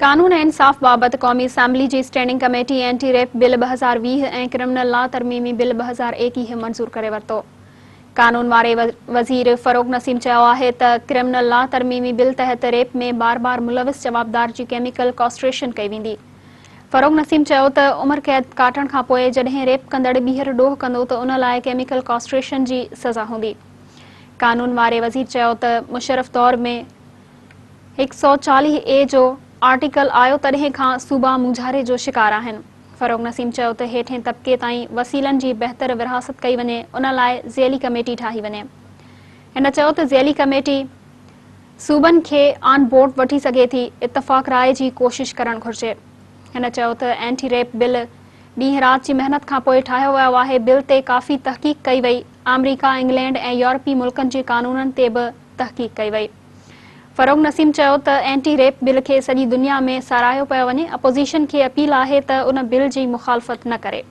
कानून ऐं इंसाफ़ बाबत क़ौमी असैम्बली जी standing committee anti rape bill 2020 ऐं क्रिमिनल लॉ तरमीमी बिल 2021 मंज़ूर करे वरितो। कानून वारे वज़ीर फ़रोग़ नसीम चयो आहे त क्रिमिनल लॉ तरमीमी बिल तहत रेप में बार बार मुलविस जवाबदार जी केमिकल कॉस्ट्रेशन कई वेंदी। फ़रोग़ नसीम चयो त उमिरि क़ैद काटण खां पोइ जॾहिं रेप कंदड़ ॿीहर ॾोह कंदो त उन लाइ केमिकल कॉस्ट्रेशन जी सज़ा हूंदी। कानून वारे वज़ीर चयो त मुशर्रफ दौर में 140A जो आर्टिकल आयो तॾहिं खां सूबा मुंझारे जो शिकार आहिनि। फ़रोग़ नसीम चयो त हेठें तबिके ताईं वसीलनि जी बहितर विरासत कई वञे, उन लाइ ज़ेली कमेटी ठाही वञे। हिन चयो त ज़ेली कमेटी सूबनि खे ऑन बोर्ड वठी सघे थी, इतफ़ाक़ राय जी कोशिश करणु घुर्जे। हिन चयो त एंटी रेप बिल ॾींहुं राति जी महिनत खां पोइ ठाहियो वियो आहे। बिल ते काफ़ी तहक़ीक़ कई वई। अमरीका, इंग्लैंड ऐं यूरोपी मुल्कनि जे कानूननि ते बि तहक़ीक़ कई वई। फ़रोग़ नसीम चयो त एंटी रेप बिल खे सॼी दुनिया में साराहियो पियो वञे। अपोज़िशन खे अपील आहे त उन बिल जी मुख़ालफ़त न करे।